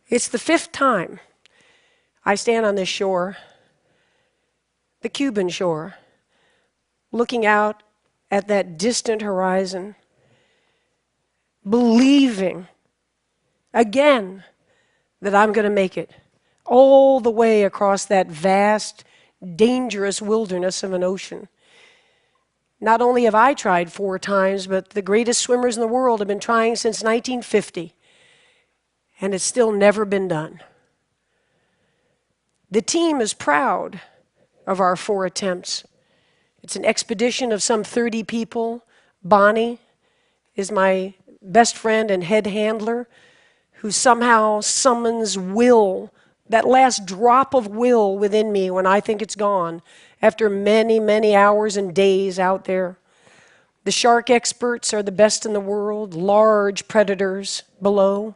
It's the 5th time I stand on this shore, the Cuban shore, looking out at that distant horizon, believing again that I'm going to make it all the way across that vast, dangerous wilderness of an ocean. Not only have I tried 4 times, but the greatest swimmers in the world have been trying since 1950, and it's still never been done. The team is proud of our 4 attempts. It's an expedition of some 30 people. Bonnie is my best friend and head handler, who somehow summons will, that last drop of will within me when I think it's gone, after many, many hours and days out there. The shark experts are the best in the world, large predators below.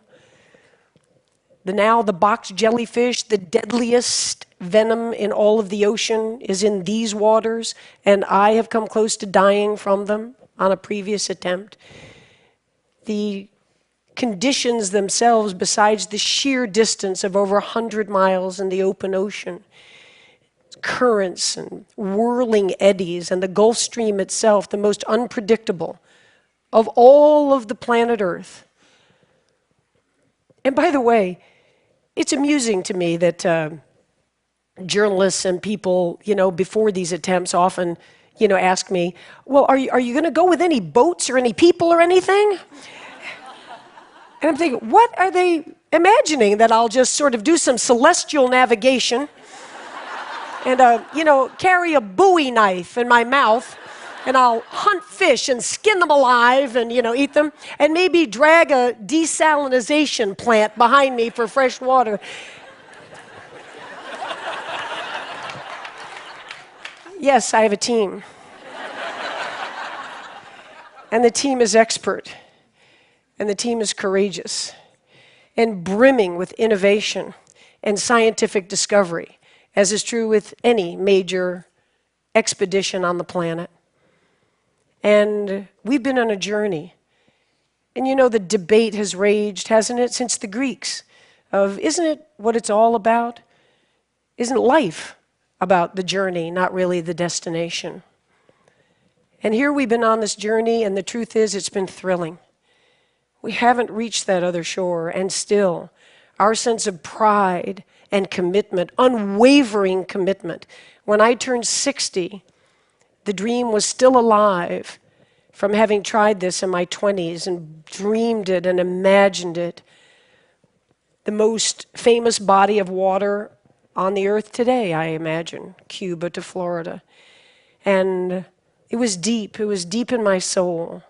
The box jellyfish, the deadliest venom in all of the ocean, is in these waters, and I have come close to dying from them on a previous attempt. The conditions themselves, besides the sheer distance of over 100 miles in the open ocean, currents and whirling eddies, and the Gulf Stream itself, the most unpredictable of all of the planet Earth. And by the way, it's amusing to me that journalists and people, before these attempts often, ask me, well, are you going to go with any boats or any people or anything? And I'm thinking, what are they imagining? That I'll just sort of do some celestial navigation and, carry a Bowie knife in my mouth, and I'll hunt fish and skin them alive and, eat them, and maybe drag a desalination plant behind me for fresh water. Yes, I have a team. And the team is expert. And the team is courageous and brimming with innovation and scientific discovery, as is true with any major expedition on the planet. And we've been on a journey. And the debate has raged, hasn't it, since the Greeks, of isn't it what it's all about? Isn't life about the journey, not really the destination? And here we've been on this journey, and the truth is it's been thrilling. We haven't reached that other shore, and still, our sense of pride and commitment, unwavering commitment. When I turned 60, the dream was still alive from having tried this in my 20s and dreamed it and imagined it. The most famous body of water on the earth today, I imagine, Cuba to Florida. And it was deep in my soul.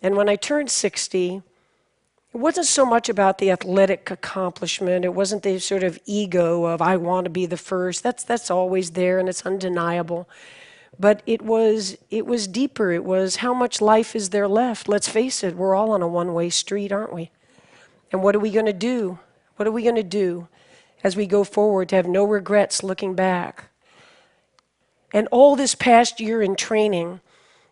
And when I turned 60, it wasn't so much about the athletic accomplishment. It wasn't the sort of ego of, I want to be the first. That's always there, and it's undeniable. But it was deeper. It was, how much life is there left? Let's face it, we're all on a one-way street, aren't we? And what are we going to do? What are we going to do as we go forward to have no regrets looking back? And all this past year in training,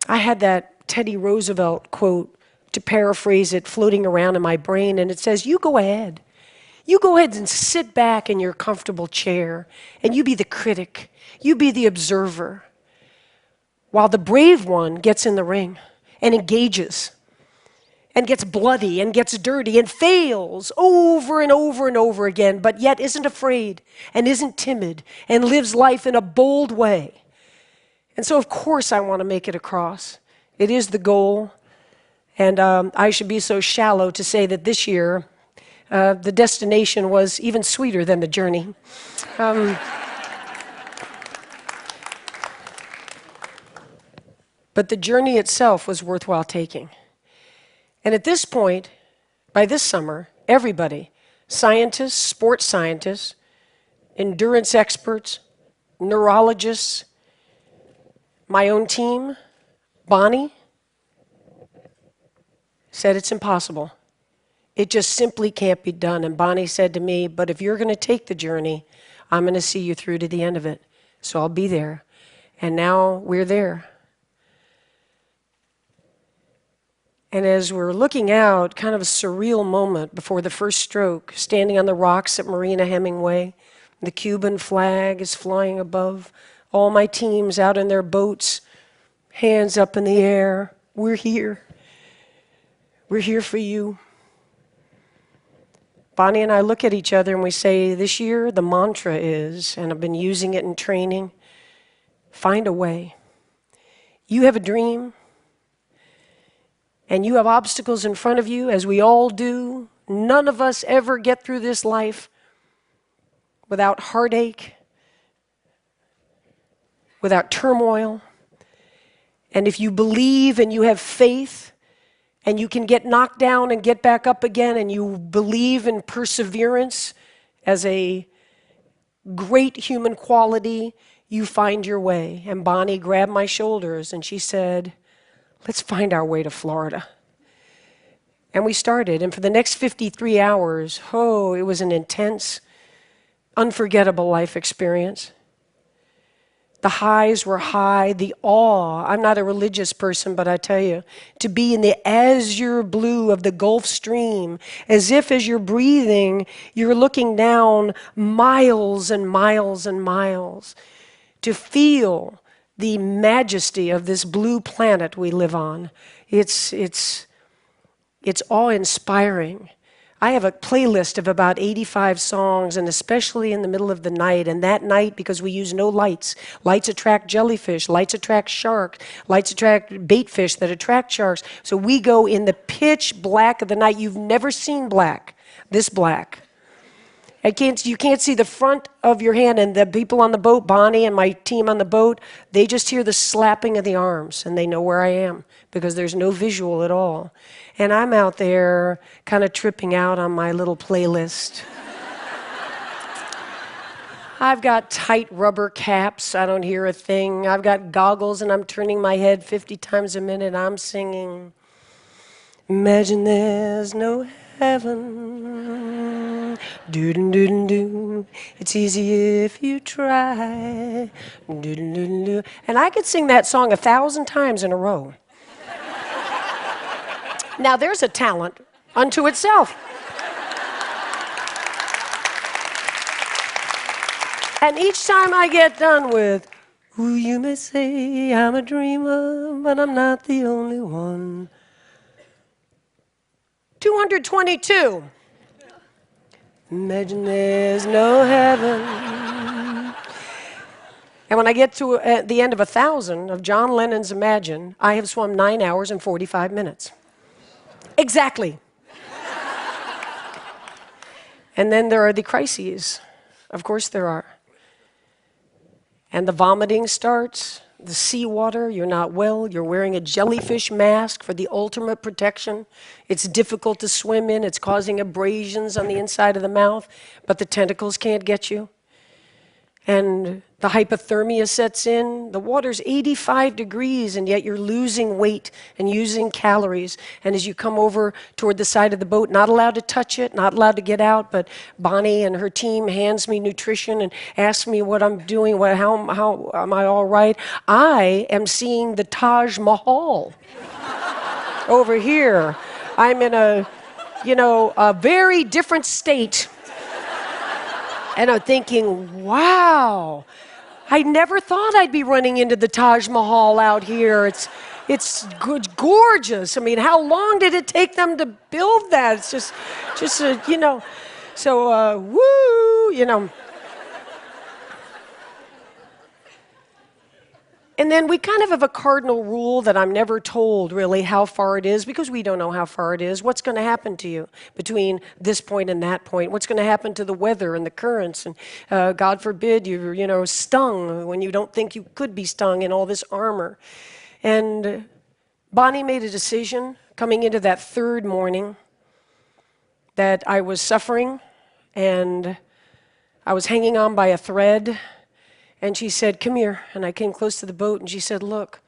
I had that Teddy Roosevelt quote, to paraphrase it, floating around in my brain, and it says, you go ahead. You go ahead and sit back in your comfortable chair, and you be the critic. You be the observer, while the brave one gets in the ring and engages and gets bloody and gets dirty and fails over and over and over again, but yet isn't afraid and isn't timid and lives life in a bold way. And so, of course, I want to make it across. It is the goal, and I should be so shallow to say that this year the destination was even sweeter than the journey. But the journey itself was worthwhile taking. And at this point, by this summer, everybody, scientists, sports scientists, endurance experts, neurologists, my own team, Bonnie, said it's impossible. It just simply can't be done. And Bonnie said to me, but if you're going to take the journey, I'm going to see you through to the end of it. So I'll be there. And now we're there. And as we're looking out, kind of a surreal moment before the first stroke, standing on the rocks at Marina Hemingway, the Cuban flag is flying above, all my teams out in their boats, hands up in the air. We're here. We're here for you. Bonnie and I look at each other and we say, this year the mantra is, and I've been using it in training, find a way. You have a dream, and you have obstacles in front of you, as we all do. None of us ever get through this life without heartache, without turmoil. And if you believe and you have faith, and you can get knocked down and get back up again, and you believe in perseverance as a great human quality, you find your way. And Bonnie grabbed my shoulders and she said, let's find our way to Florida. And we started. And for the next 53 hours, it was an intense, unforgettable life experience. The highs were high, the awe. I'm not a religious person, but I tell you, to be in the azure blue of the Gulf Stream, as if as you're breathing, you're looking down miles and miles and miles, to feel the majesty of this blue planet we live on. It's awe-inspiring. I have a playlist of about 85 songs, and especially in the middle of the night. And that night, because we use no lights, lights attract jellyfish, lights attract sharks, lights attract bait fish that attract sharks. So we go in the pitch black of the night. You've never seen black, this black. You can't see the front of your hand, and the people on the boat, Bonnie and my team on the boat, they just hear the slapping of the arms, and they know where I am because there's no visual at all. And I'm out there kind of tripping out on my little playlist. I've got tight rubber caps. I don't hear a thing. I've got goggles, and I'm turning my head 50 times a minute. I'm singing, imagine there's no heaven. Do-do-do-do-do. It's easy if you try. Do-do-do-do. And I could sing that song 1,000 times in a row. Now there's a talent unto itself. And each time I get done with, ooh, you may say I'm a dreamer, but I'm not the only one. 222. Imagine there's no heaven. And when I get to the end of 1,000 of John Lennon's Imagine, I have swum 9 hours and 45 minutes. Exactly. And then there are the crises. Of course there are. And the vomiting starts, the seawater, you're not well, you're wearing a jellyfish mask for the ultimate protection. It's difficult to swim in, it's causing abrasions on the inside of the mouth, but the tentacles can't get you. And the hypothermia sets in. The water's 85 degrees, and yet you're losing weight and using calories. And as you come over toward the side of the boat, not allowed to touch it, not allowed to get out, but Bonnie and her team hands me nutrition and asks me what I'm doing, how am I all right? I am seeing the Taj Mahal over here. I'm in a very different state. And I'm thinking, wow, I never thought I'd be running into the Taj Mahal out here. It's gorgeous. I mean, how long did it take them to build that? It's just so, woo. And then we kind of have a cardinal rule that I'm never told really how far it is, because we don't know how far it is. What's going to happen to you between this point and that point? What's going to happen to the weather and the currents? And God forbid you're stung when you don't think you could be stung in all this armor. And Bonnie made a decision coming into that third morning that I was suffering and I was hanging on by a thread. And she said, come here. And I came close to the boat, and she said, look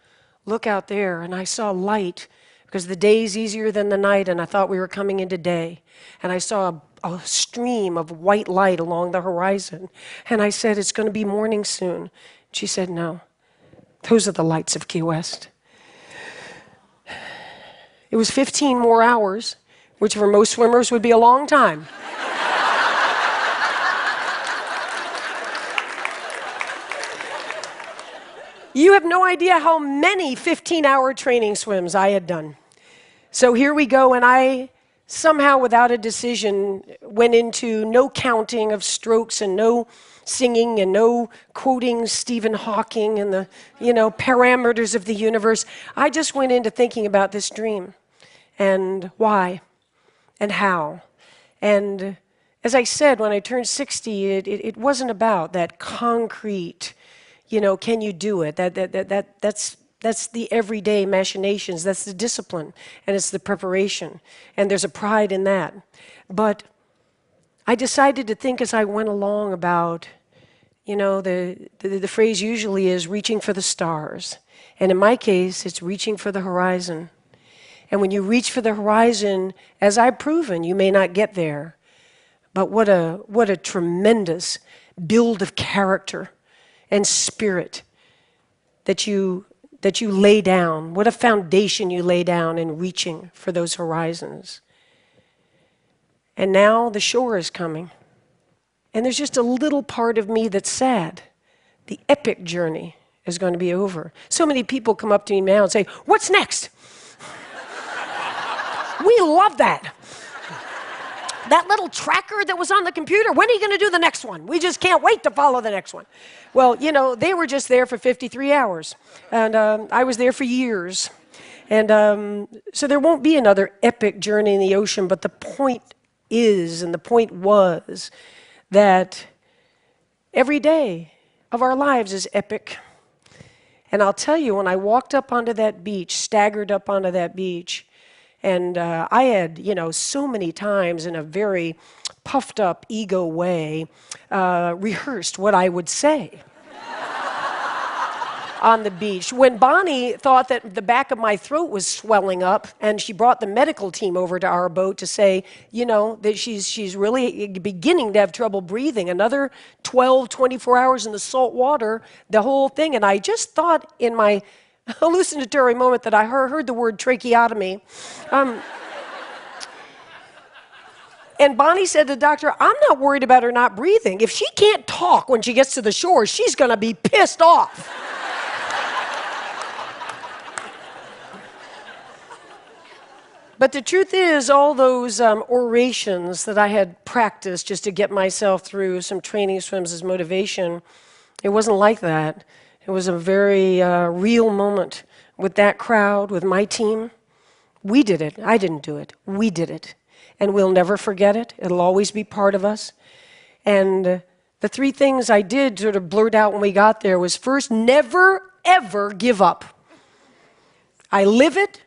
out there. And I saw light, because the day's easier than the night, and I thought we were coming into day. And I saw a stream of white light along the horizon. And I said, it's going to be morning soon. She said, no, those are the lights of Key West. It was 15 more hours, which for most swimmers would be a long time. You have no idea how many 15-hour training swims I had done. So here we go, and I somehow, without a decision, went into no counting of strokes and no singing and no quoting Stephen Hawking and the, parameters of the universe. I just went into thinking about this dream and why and how. And as I said, when I turned 60, it wasn't about that concrete, can you do it? That's the everyday machinations. That's the discipline, and it's the preparation, and there's a pride in that. But I decided to think as I went along about, the phrase usually is reaching for the stars, and in my case, it's reaching for the horizon. And when you reach for the horizon, as I've proven, you may not get there, but what a tremendous build of character and spirit that you lay down. What a foundation you lay down in reaching for those horizons. And now the shore is coming. And there's just a little part of me that's sad. The epic journey is going to be over. So many people come up to me now and say, "What's next?" We love that. That little tracker that was on the computer, when are you going to do the next one? We just can't wait to follow the next one. Well, they were just there for 53 hours. And I was there for years. And so there won't be another epic journey in the ocean, but the point is, and the point was, that every day of our lives is epic. And I'll tell you, when I walked up onto that beach, staggered up onto that beach, and I had, so many times in a very puffed up ego way, rehearsed what I would say on the beach. When Bonnie thought that the back of my throat was swelling up, and she brought the medical team over to our boat to say, that she's really beginning to have trouble breathing. Another 12, 24 hours in the salt water, the whole thing. And I just thought in my hallucinatory moment that I heard the word tracheotomy. And Bonnie said to the doctor, "I'm not worried about her not breathing. If she can't talk when she gets to the shore, she's going to be pissed off." But the truth is, all those orations that I had practiced just to get myself through some training swims as motivation, it wasn't like that. It was a very real moment with that crowd, with my team. We did it. I didn't do it. We did it. And we'll never forget it. It'll always be part of us. And the three things I did sort of blurt out when we got there was, first, never, ever give up. I live it.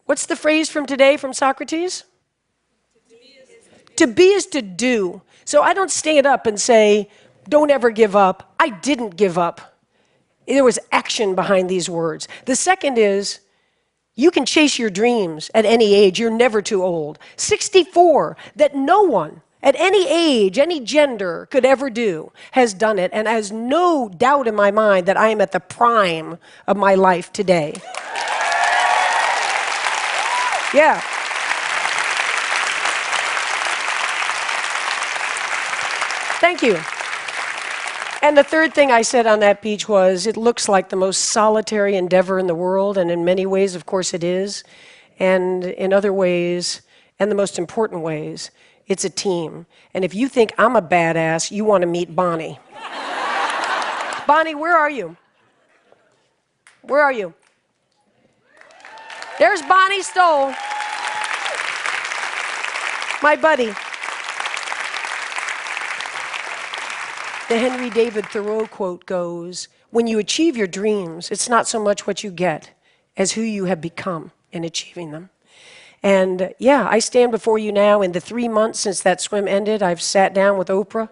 What's the phrase from today from Socrates? To be is to do. So I don't stand up and say, "Don't ever give up." I didn't give up. There was action behind these words. The second is, you can chase your dreams at any age. You're never too old. 64, that no one at any age, any gender could ever do, has done it, and has no doubt in my mind that I am at the prime of my life today. Yeah. Thank you. And the third thing I said on that beach was, it looks like the most solitary endeavor in the world, and in many ways, of course, it is. And in other ways, and the most important ways, it's a team. And if you think I'm a badass, you want to meet Bonnie. Bonnie, where are you? Where are you? There's Bonnie Stoll, my buddy. The Henry David Thoreau quote goes, "When you achieve your dreams, it's not so much what you get as who you have become in achieving them." And yeah, I stand before you now. In the 3 months since that swim ended, I've sat down with Oprah,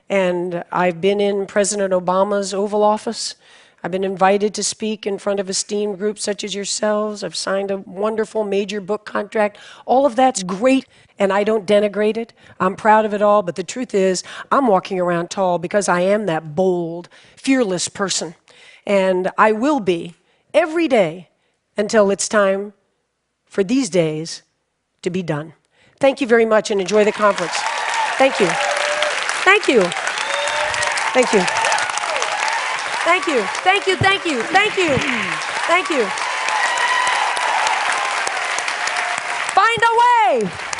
and I've been in President Obama's Oval Office. I've been invited to speak in front of esteemed groups such as yourselves. I've signed a wonderful major book contract. All of that's great, and I don't denigrate it. I'm proud of it all, but the truth is, I'm walking around tall because I am that bold, fearless person. And I will be every day until it's time for these days to be done. Thank you very much and enjoy the conference. Thank you. Thank you. Thank you. Thank you. Thank you. Thank you. Thank you. Thank you. Find a way.